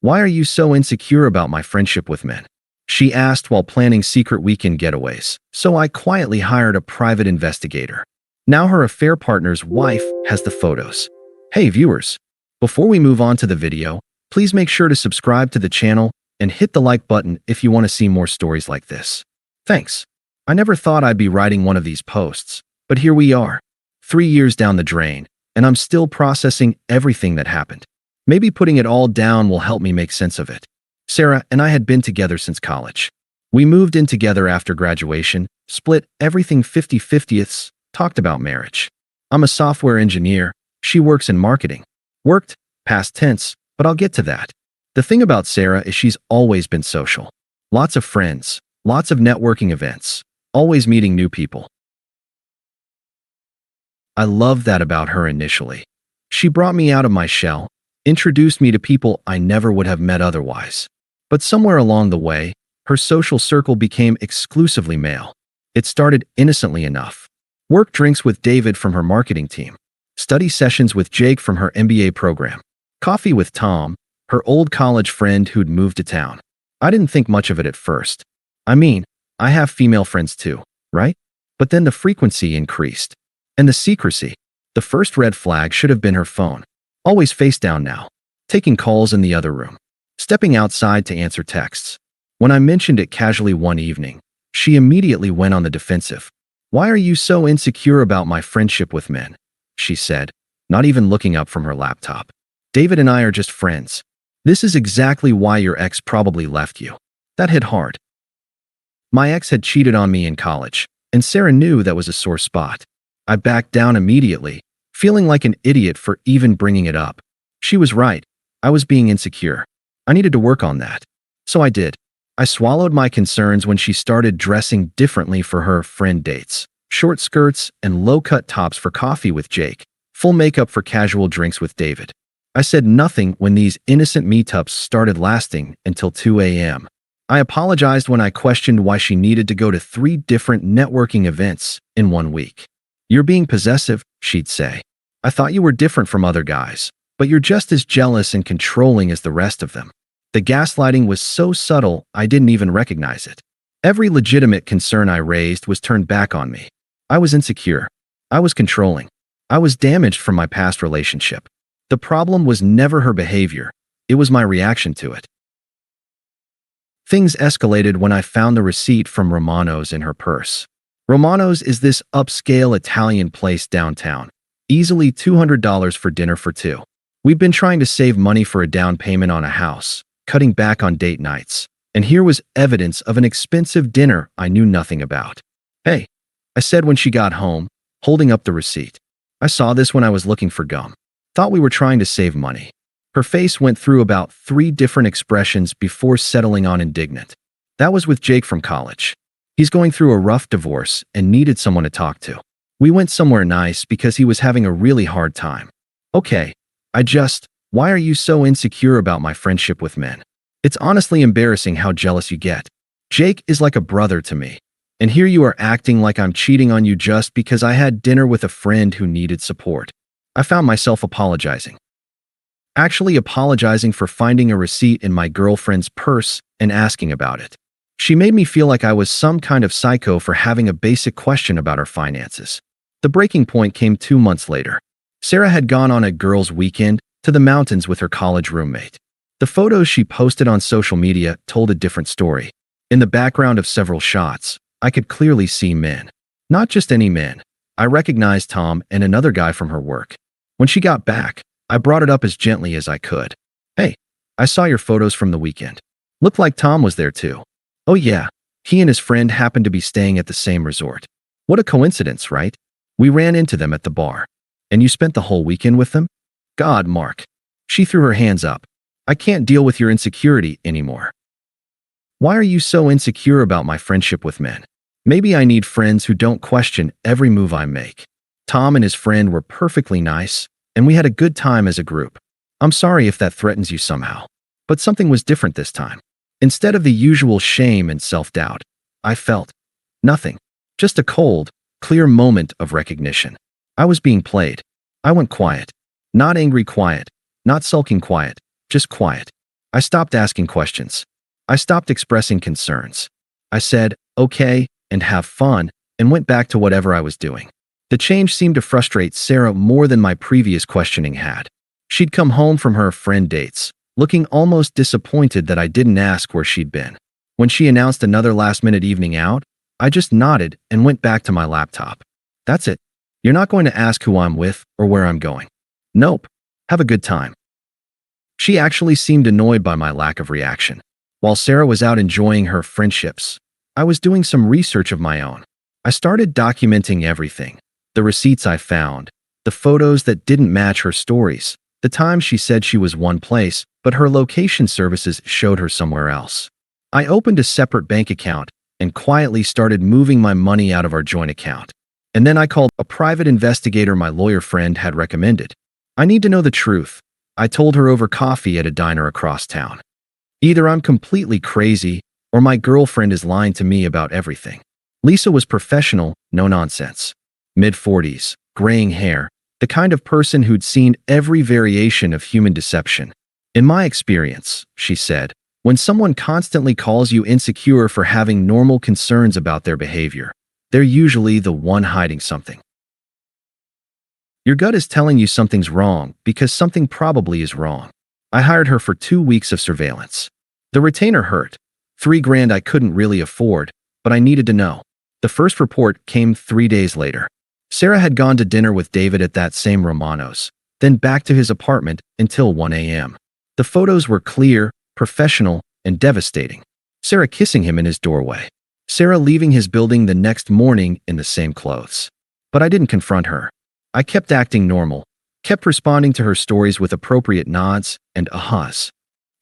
Why are you so insecure about my friendship with men? She asked while planning secret weekend getaways, so I quietly hired a private investigator. Now her affair partner's wife has the photos. Hey viewers, before we move on to the video, please make sure to subscribe to the channel and hit the like button if you want to see more stories like this. Thanks. I never thought I'd be writing one of these posts, but here we are, 3 years down the drain, and I'm still processing everything that happened. Maybe putting it all down will help me make sense of it. Sarah and I had been together since college. We moved in together after graduation, split everything 50-50ths, talked about marriage. I'm a software engineer. She works in marketing. Worked, past tense, but I'll get to that. The thing about Sarah is she's always been social. Lots of friends, lots of networking events, always meeting new people. I loved that about her initially. She brought me out of my shell, introduced me to people I never would have met otherwise. But somewhere along the way, her social circle became exclusively male. It started innocently enough. Work drinks with David from her marketing team. Study sessions with Jake from her MBA program. Coffee with Tom, her old college friend who'd moved to town. I didn't think much of it at first. I mean, I have female friends too, right? But then the frequency increased. And the secrecy. The first red flag should have been her phone. Always face down now. Taking calls in the other room. Stepping outside to answer texts. When I mentioned it casually one evening, she immediately went on the defensive. Why are you so insecure about my friendship with men? She said, not even looking up from her laptop. David and I are just friends. This is exactly why your ex probably left you. That hit hard. My ex had cheated on me in college, and Sarah knew that was a sore spot. I backed down immediately, feeling like an idiot for even bringing it up. She was right. I was being insecure. I needed to work on that. So I did. I swallowed my concerns when she started dressing differently for her friend dates. Short skirts and low-cut tops for coffee with Jake. Full makeup for casual drinks with David. I said nothing when these innocent meetups started lasting until 2 a.m. I apologized when I questioned why she needed to go to 3 different networking events in 1 week. You're being possessive, she'd say. I thought you were different from other guys, but you're just as jealous and controlling as the rest of them. The gaslighting was so subtle, I didn't even recognize it. Every legitimate concern I raised was turned back on me. I was insecure. I was controlling. I was damaged from my past relationship. The problem was never her behavior. It was my reaction to it. Things escalated when I found the receipt from Romano's in her purse. Romano's is this upscale Italian place downtown. Easily $200 for dinner for 2. We've been trying to save money for a down payment on a house, cutting back on date nights. And here was evidence of an expensive dinner I knew nothing about. Hey, I said when she got home, holding up the receipt. I saw this when I was looking for gum. Thought we were trying to save money. Her face went through about 3 different expressions before settling on indignant. That was with Jake from college. He's going through a rough divorce and needed someone to talk to. We went somewhere nice because he was having a really hard time. Okay, why are you so insecure about my friendship with men? It's honestly embarrassing how jealous you get. Jake is like a brother to me. And here you are acting like I'm cheating on you just because I had dinner with a friend who needed support. I found myself apologizing. Actually apologizing for finding a receipt in my girlfriend's purse and asking about it. She made me feel like I was some kind of psycho for having a basic question about our finances. The breaking point came 2 months later. Sarah had gone on a girls' weekend to the mountains with her college roommate. The photos she posted on social media told a different story. In the background of several shots, I could clearly see men. Not just any men. I recognized Tom and another guy from her work. When she got back, I brought it up as gently as I could. Hey, I saw your photos from the weekend. Looked like Tom was there too. Oh yeah, he and his friend happened to be staying at the same resort. What a coincidence, right? We ran into them at the bar. And you spent the whole weekend with them? God, Mark. She threw her hands up. I can't deal with your insecurity anymore. Why are you so insecure about my friendship with men? Maybe I need friends who don't question every move I make. Tom and his friend were perfectly nice, and we had a good time as a group. I'm sorry if that threatens you somehow. But something was different this time. Instead of the usual shame and self-doubt, I felt nothing. Just a cold, clear moment of recognition. I was being played. I went quiet. Not angry quiet. Not sulking quiet. Just quiet. I stopped asking questions. I stopped expressing concerns. I said, okay, and have fun, and went back to whatever I was doing. The change seemed to frustrate Sarah more than my previous questioning had. She'd come home from her friend dates, looking almost disappointed that I didn't ask where she'd been. When she announced another last-minute evening out, I just nodded and went back to my laptop. That's it. You're not going to ask who I'm with or where I'm going. Nope. Have a good time. She actually seemed annoyed by my lack of reaction. While Sarah was out enjoying her friendships, I was doing some research of my own. I started documenting everything. The receipts I found, the photos that didn't match her stories, the times she said she was one place, but her location services showed her somewhere else. I opened a separate bank account and quietly started moving my money out of our joint account. And then I called a private investigator my lawyer friend had recommended. I need to know the truth, I told her over coffee at a diner across town. Either I'm completely crazy or my girlfriend is lying to me about everything. Lisa was professional, no nonsense. Mid-40s, graying hair, the kind of person who'd seen every variation of human deception. In my experience, she said, when someone constantly calls you insecure for having normal concerns about their behavior, they're usually the one hiding something. Your gut is telling you something's wrong because something probably is wrong. I hired her for 2 weeks of surveillance. The retainer hurt. $3,000 I couldn't really afford, but I needed to know. The first report came 3 days later. Sarah had gone to dinner with David at that same Romano's, then back to his apartment until 1 a.m. The photos were clear, professional, and devastating. Sarah kissing him in his doorway. Sarah leaving his building the next morning in the same clothes. But I didn't confront her. I kept acting normal, kept responding to her stories with appropriate nods and ahas.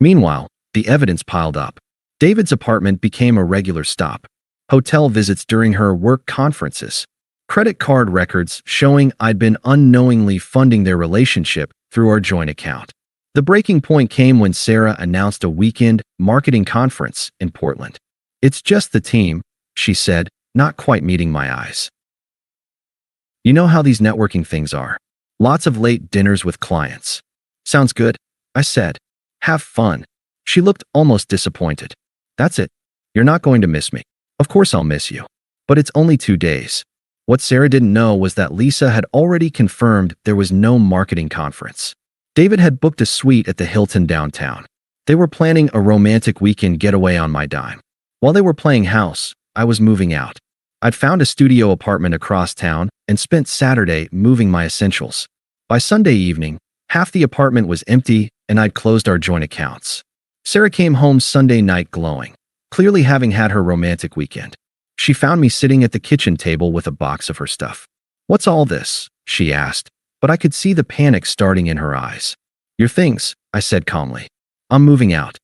Meanwhile, the evidence piled up. David's apartment became a regular stop. Hotel visits during her work conferences. Credit card records showing I'd been unknowingly funding their relationship through our joint account. The breaking point came when Sarah announced a weekend marketing conference in Portland. It's just the team, she said, not quite meeting my eyes. You know how these networking things are. Lots of late dinners with clients. Sounds good, I said. Have fun. She looked almost disappointed. That's it. You're not going to miss me. Of course I'll miss you. But it's only 2 days. What Sarah didn't know was that Lisa had already confirmed there was no marketing conference. David had booked a suite at the Hilton downtown. They were planning a romantic weekend getaway on my dime. While they were playing house, I was moving out. I'd found a studio apartment across town and spent Saturday moving my essentials. By Sunday evening, half the apartment was empty and I'd closed our joint accounts. Sarah came home Sunday night glowing, clearly having had her romantic weekend. She found me sitting at the kitchen table with a box of her stuff. "What's all this?" she asked, but I could see the panic starting in her eyes. "Your things," I said calmly. "I'm moving out."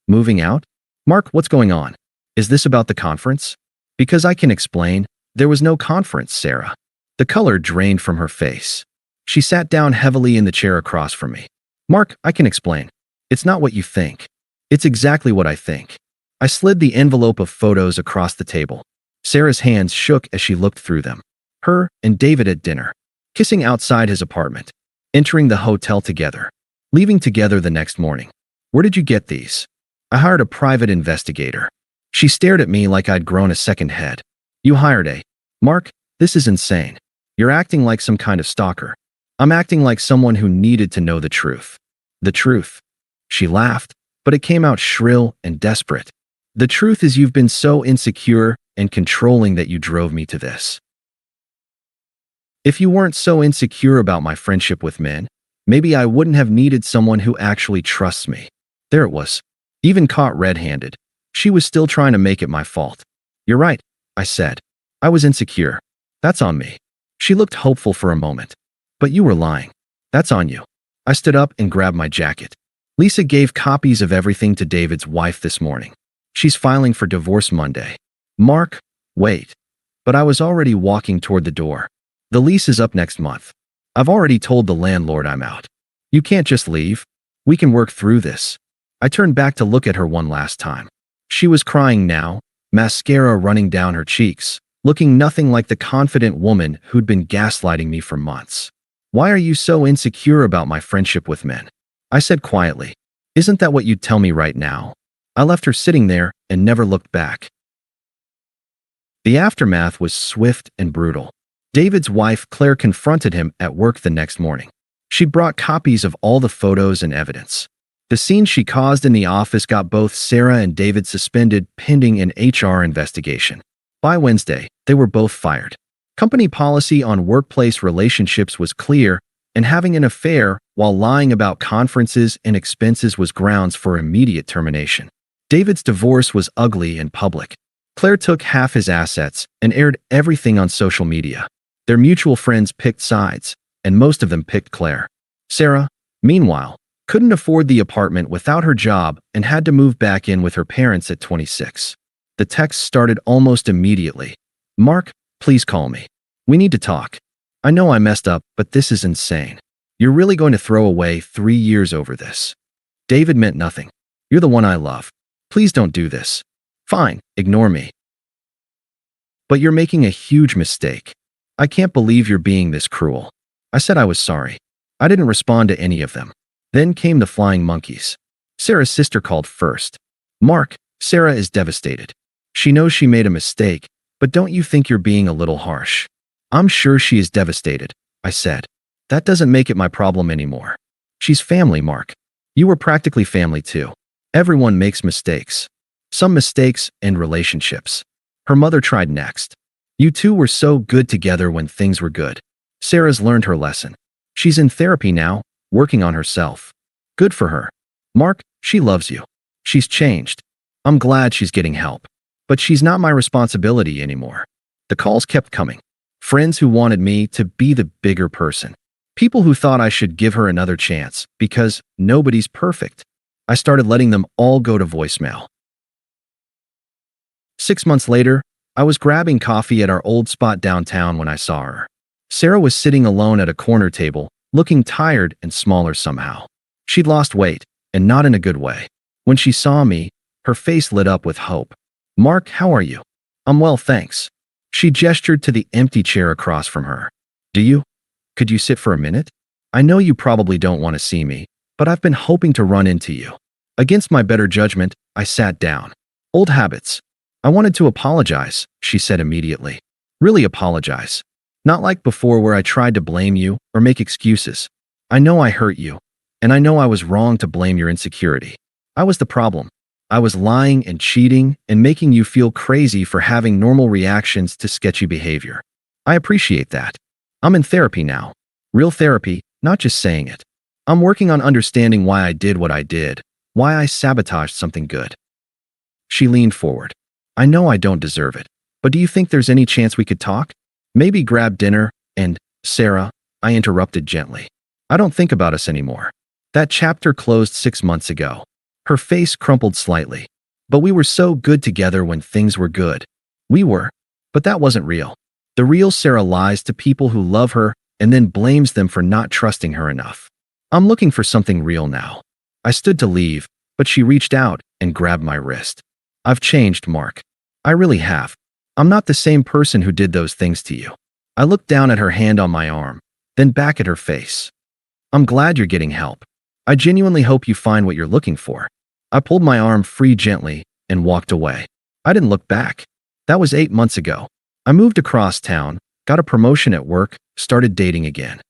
"Moving out? Mark, what's going on? Is this about the conference?" "Because I can explain. There was no conference, Sarah." The color drained from her face. She sat down heavily in the chair across from me. "Mark, I can explain. It's not what you think. It's exactly what I think." I slid the envelope of photos across the table. Sarah's hands shook as she looked through them. Her and David at dinner, kissing outside his apartment, entering the hotel together, leaving together the next morning. "Where did you get these?" "I hired a private investigator." She stared at me like I'd grown a second head. "You hired a..." "Mark, this is insane. You're acting like some kind of stalker." "I'm acting like someone who needed to know the truth." "The truth?" She laughed, but it came out shrill and desperate. "The truth is you've been so insecure and controlling that you drove me to this. If you weren't so insecure about my friendship with men, maybe I wouldn't have needed someone who actually trusts me." There it was. Even caught red-handed, she was still trying to make it my fault. "You're right," I said. "I was insecure. That's on me." She looked hopeful for a moment. "But you were lying. That's on you." I stood up and grabbed my jacket. Lisa gave copies of everything to David's wife this morning. She's filing for divorce Monday. Mark, wait. But I was already walking toward the door. "The lease is up next month. I've already told the landlord I'm out. You can't just leave. We can work through this." I turned back to look at her one last time. She was crying now, mascara running down her cheeks, looking nothing like the confident woman who'd been gaslighting me for months. "Why are you so insecure about my friendship with men?" I said quietly. Isn't that what you'd tell me right now? I left her sitting there and never looked back. The aftermath was swift and brutal. David's wife, Claire, confronted him at work the next morning. She'd brought copies of all the photos and evidence. The scene she caused in the office got both Sarah and David suspended pending an HR investigation. By Wednesday, they were both fired. Company policy on workplace relationships was clear, and having an affair while lying about conferences and expenses was grounds for immediate termination. David's divorce was ugly and public. Claire took half his assets and aired everything on social media. Their mutual friends picked sides, and most of them picked Claire. Sarah, meanwhile, couldn't afford the apartment without her job and had to move back in with her parents at 26. The texts started almost immediately. "Mark, please call me. We need to talk. I know I messed up, but this is insane. You're really going to throw away 3 years over this? David meant nothing. You're the one I love. Please don't do this. Fine, ignore me. But you're making a huge mistake. I can't believe you're being this cruel." I said I was sorry. I didn't respond to any of them. Then came the flying monkeys. Sarah's sister called first. "Mark, Sarah is devastated. She knows she made a mistake, but don't you think you're being a little harsh?" "I'm sure she is devastated," I said. "That doesn't make it my problem anymore. She's family, Mark. You were practically family too. Everyone makes mistakes. Some mistakes end relationships." Her mother tried next. "You two were so good together when things were good. Sarah's learned her lesson. She's in therapy now, working on herself. Good for her. Mark, she loves you. She's changed. I'm glad she's getting help. But she's not my responsibility anymore." The calls kept coming. Friends who wanted me to be the bigger person. People who thought I should give her another chance because nobody's perfect. I started letting them all go to voicemail. 6 months later, I was grabbing coffee at our old spot downtown when I saw her. Sarah was sitting alone at a corner table, looking tired and smaller somehow. She'd lost weight, and not in a good way. When she saw me, her face lit up with hope. "Mark, how are you?" "I'm well, thanks." She gestured to the empty chair across from her. "Do you? Could you sit for a minute? I know you probably don't want to see me, but I've been hoping to run into you." Against my better judgment, I sat down. "Old habits. I wanted to apologize," she said immediately. "Really apologize. Not like before where I tried to blame you or make excuses. I know I hurt you, and I know I was wrong to blame your insecurity. I was the problem. I was lying and cheating and making you feel crazy for having normal reactions to sketchy behavior. I appreciate that. I'm in therapy now. Real therapy, not just saying it. I'm working on understanding why I did what I did, why I sabotaged something good." She leaned forward. "I know I don't deserve it, but do you think there's any chance we could talk? Maybe grab dinner and—" "Sarah," I interrupted gently. "I don't think about us anymore. That chapter closed 6 months ago." Her face crumpled slightly. "But we were so good together when things were good." "We were, but that wasn't real." The real Sarah lies to people who love her and then blames them for not trusting her enough. "I'm looking for something real now." I stood to leave, but she reached out and grabbed my wrist. "I've changed, Mark. I really have. I'm not the same person who did those things to you." I looked down at her hand on my arm, then back at her face. "I'm glad you're getting help. I genuinely hope you find what you're looking for." I pulled my arm free gently and walked away. I didn't look back. That was 8 months ago. I moved across town, got a promotion at work, started dating again.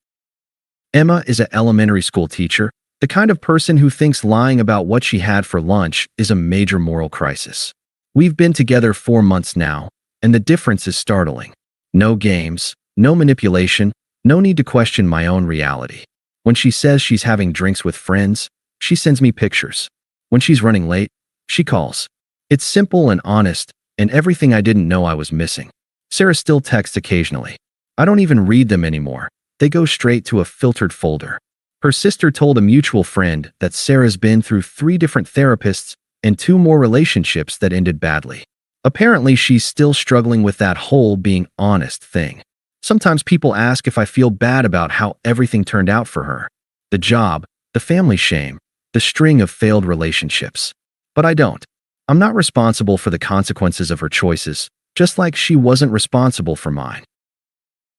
Emma is an elementary school teacher, the kind of person who thinks lying about what she had for lunch is a major moral crisis. We've been together 4 months now, and the difference is startling. No games, no manipulation, no need to question my own reality. When she says she's having drinks with friends, she sends me pictures. When she's running late, she calls. It's simple and honest, and everything I didn't know I was missing. Sarah still texts occasionally. I don't even read them anymore. They go straight to a filtered folder. Her sister told a mutual friend that Sarah's been through 3 different therapists and 2 more relationships that ended badly. Apparently, she's still struggling with that whole being honest thing. Sometimes people ask if I feel bad about how everything turned out for her. The job, the family shame, the string of failed relationships. But I don't. I'm not responsible for the consequences of her choices, just like she wasn't responsible for mine.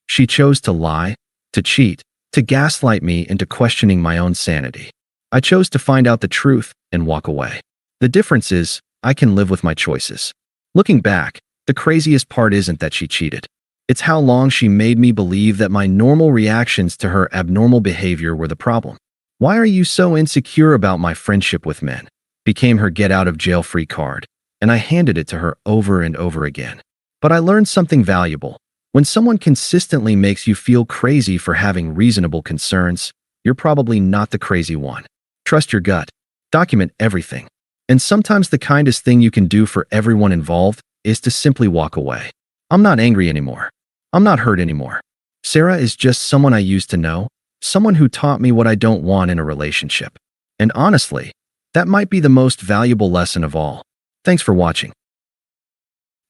She chose to lie, to cheat, to gaslight me into questioning my own sanity. I chose to find out the truth and walk away. The difference is, I can live with my choices. Looking back, the craziest part isn't that she cheated. It's how long she made me believe that my normal reactions to her abnormal behavior were the problem. "Why are you so insecure about my friendship with men?" became her get-out-of-jail-free card, and I handed it to her over and over again. But I learned something valuable. When someone consistently makes you feel crazy for having reasonable concerns, you're probably not the crazy one. Trust your gut. Document everything. And sometimes the kindest thing you can do for everyone involved is to simply walk away. "I'm not angry anymore. I'm not hurt anymore. Sarah is just someone I used to know, someone who taught me what I don't want in a relationship." And honestly, that might be the most valuable lesson of all. Thanks for watching.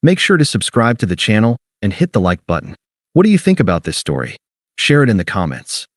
Make sure to subscribe to the channel and hit the like button. What do you think about this story? Share it in the comments.